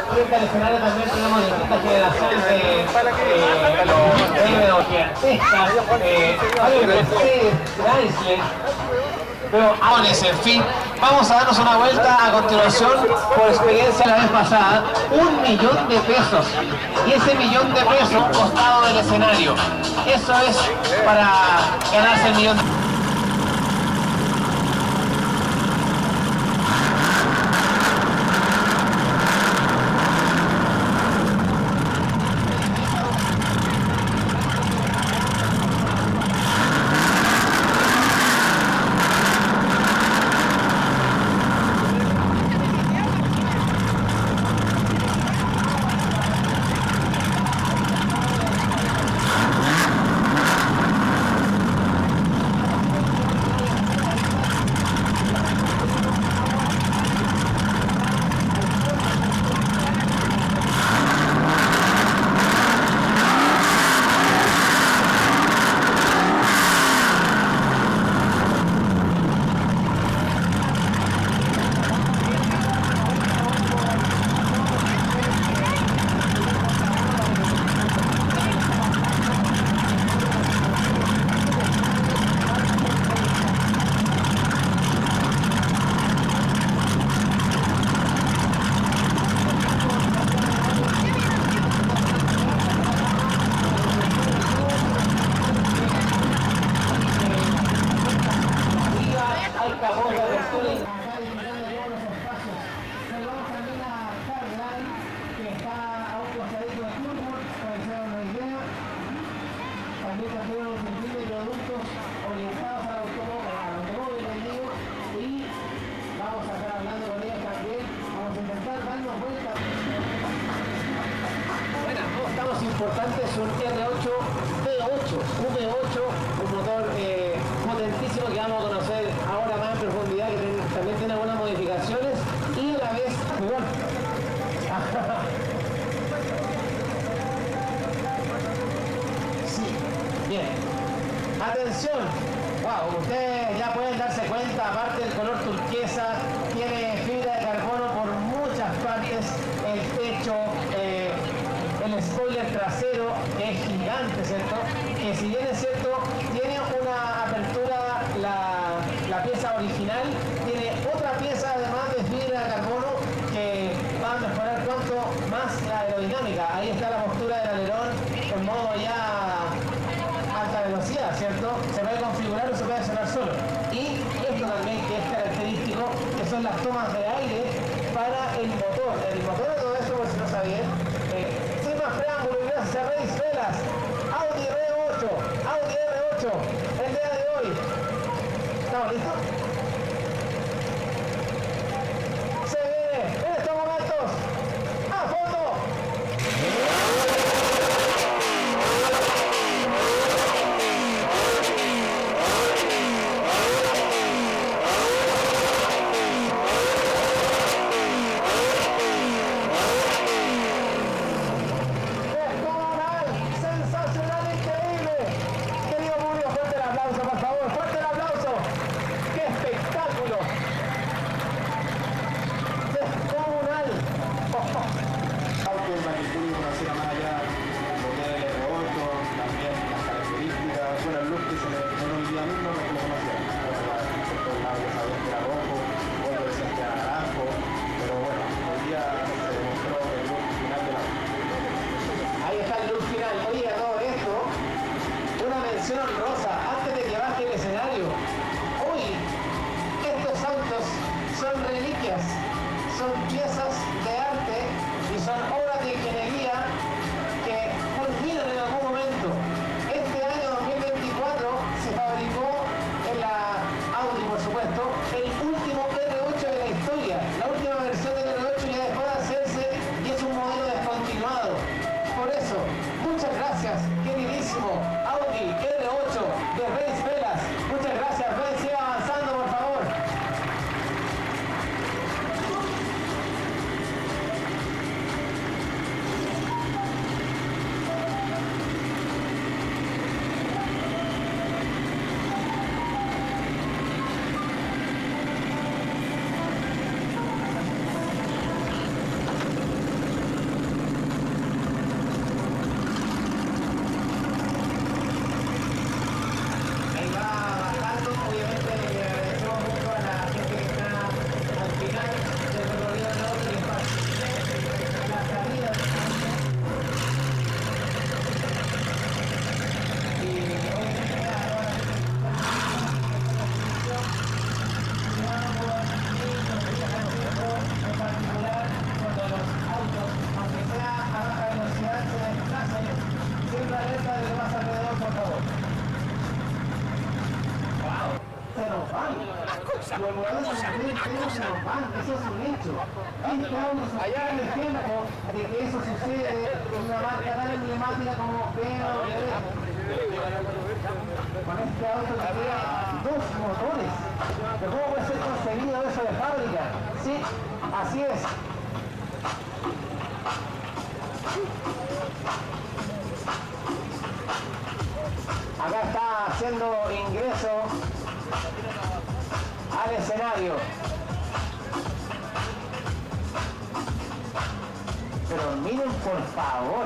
Frente al escenario también tenemos distintas generaciones de gigantescas, Mercedes, Chrysler, pero en fin, vamos a darnos una vuelta a continuación por experiencia la vez pasada, 1.000.000 de pesos, y ese 1.000.000 de pesos costado del escenario, eso es para ganarse el millón. Importante es un R8 V8, un motor potentísimo que vamos a conocer ahora más en profundidad, que también tiene algunas modificaciones y a la vez igual. Sí, bien. Atención, wow, ustedes ya pueden darse cuenta, aparte del color turquesa, tiene fibra de carbono por muchas partes, el techo, el spoiler trasero, que es gigante, ¿cierto? Que si bien es cierto, tiene una apertura, la pieza original, tiene otra pieza además de fibra de carbono que va a mejorar cuanto más la aerodinámica. Ahí está la postura del alerón en modo ya alta velocidad, ¿cierto? Se puede configurar o se puede accionar solo. Y esto también que es característico, que son las tomas de aire para el motor. El motor de todo esto, por si no sabían, preámbulo y gracias a Race Velas, Audi R8, el día de hoy. ¿Estamos listos? Se viene en estos momentos a fondo. Honrosa, antes de que baje el escenario, hoy estos autos son reliquias, son piezas de arte y son obras de ingeniería que culminan en algún momento. Este año 2024 se fabricó en la Audi, por supuesto, el último R8 de la historia. La última versión del R8 ya dejó de hacerse y es un modelo descontinuado. Por eso, muchas gracias, queridísimo Audi R8 de Race Velas. Muchas gracias, ven, siga avanzando, por favor. los lugares donde ustedes no van, eso es un hecho. Este auto es un ejemplo de que eso sucede en una marca tan emblemática como BMW. Con este auto que tiene dos motores. ¿Pero cómo puede ser concebido eso de fábrica? Sí, así es. Acá está haciendo ingreso al escenario. Pero miren por favor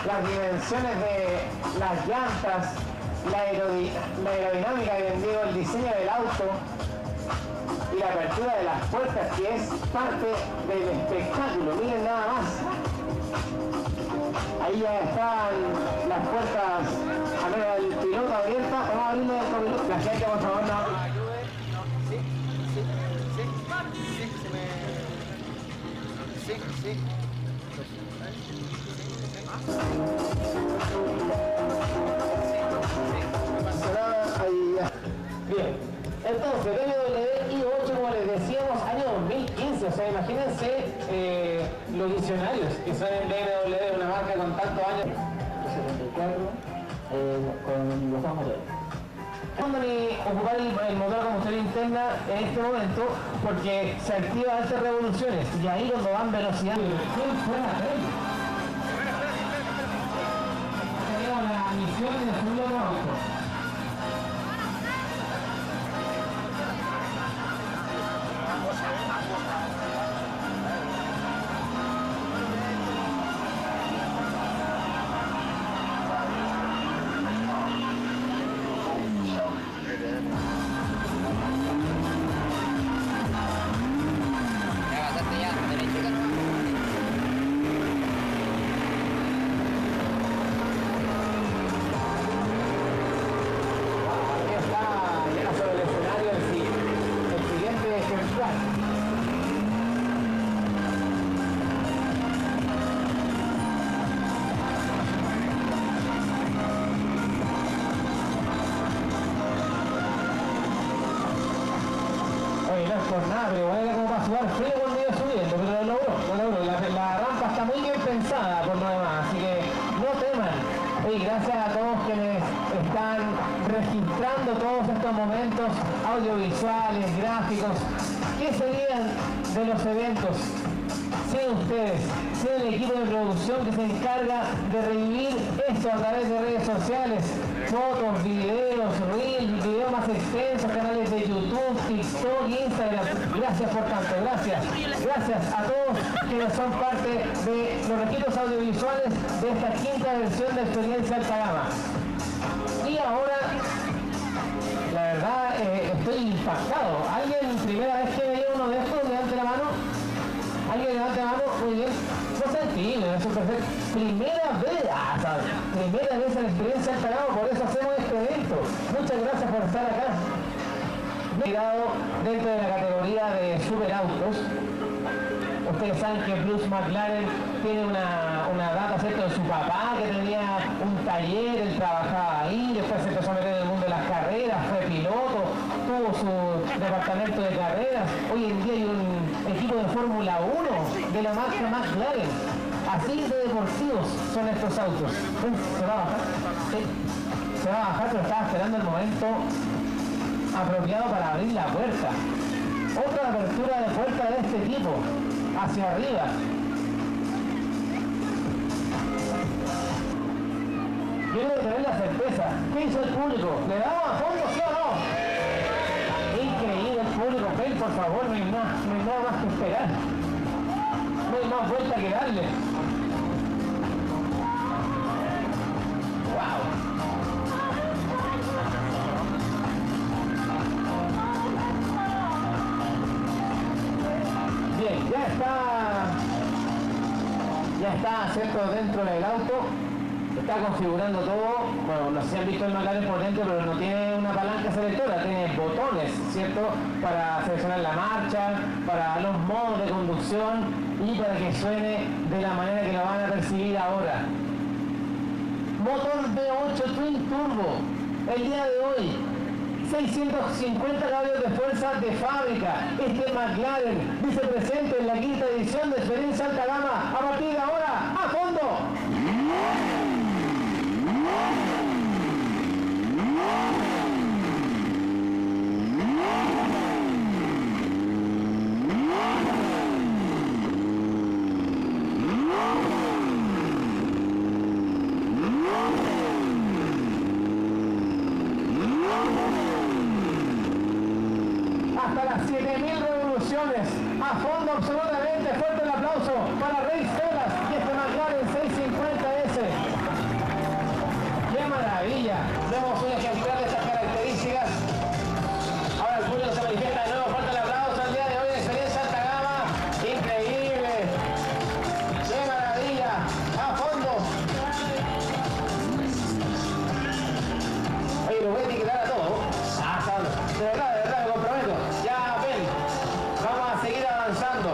las dimensiones de las llantas, la aerodinámica que vendió, el diseño del auto y la apertura de las puertas, que es parte del espectáculo. Miren nada más. Ahí ya están las puertas, a ver, el piloto abierta. Vamos a abrirle el copiloto. La gente, por favor, no. Sí. Ahí ya. Bien. Entonces, BMW i8, como les decíamos, año 2015, o sea, imagínense los visionarios que son en BMW, una marca con tantos años. 74, con los dos motores. No ni ocupar el motor como usted interna en este momento, porque se activa altas revoluciones, y ahí cuando van velocidad. Tenemos la misión de subir otro auto. Por nada, pero igual era como para sudar frío cuando iba subiendo, pero lo logró. La rampa está muy bien pensada por lo demás, así que no teman. Y gracias a todos quienes están registrando todos estos momentos audiovisuales, gráficos, que serían de los eventos sin ustedes, sin el equipo de producción que se encarga de revivir esto a través de redes sociales, fotos, videos, reels, videos más extensos, canales de YouTube, TikTok, Instagram. Gracias por tanto, gracias. Gracias a todos quienes son parte de los registros audiovisuales de esta quinta versión de Experiencia Alta Gama. Y ahora, la verdad, estoy impactado. ¿Alguien primera vez que veía uno de estos? Levante la mano. ¿Alguien levante la mano? Muy bien. No sentido, eso es perfecto. Primera vez, primera vez en Experiencia Alta Gama, por eso hacemos este evento. Muchas gracias por estar acá. Dentro de la categoría de superautos. Ustedes saben que Bruce McLaren tiene una data, ¿cierto?, de su papá, que tenía un taller, él trabajaba ahí, después se empezó a meter en el mundo de las carreras, fue piloto, tuvo su departamento de carreras. Hoy en día hay un equipo de Fórmula 1 de la marca McLaren. Así de deportivos son estos autos. ¿Se va a bajar? Sí. Se va a bajar, pero estaba esperando el momento apropiado para abrir la puerta. Otra apertura de puerta de este tipo, hacia arriba. Quiero tener la certeza. ¿Qué hizo el público? ¿Le damos a fondo, sí o no? Increíble el público. Ven, por favor, no hay nada más que esperar. No hay más vuelta que darle. ¡Wow! Bien, ya está, ¿cierto?, dentro del auto. Está configurando todo. Bueno, no sé si han visto el McLaren por dentro, pero no tiene una palanca selectora, tiene botones, ¿cierto?, para seleccionar la marcha, para los modos de conducción y para que suene de la manera que lo van a percibir ahora. Motor V8 Twin Turbo, el día de hoy, 1650 caballos de fuerza de fábrica. Este McLaren dice presente en la quinta edición de Experiencia Alta Gama. A partir de ahora, a fondo. Hasta las 7000 revoluciones, a fondo absolutamente. Fuerte el aplauso para Rey Velas y este McLaren 650S. ¡Qué maravilla! Vemos un ejemplar de estas características. Ahora el público se manifiesta de nuevo. Fuerte el aplauso al día de hoy de Experiencia Alta Gama. Increíble. ¡Qué maravilla! A fondo. Oye, lo voy a etiquetar a todos. De verdad, me comprometo. Ya ven, vamos a seguir avanzando.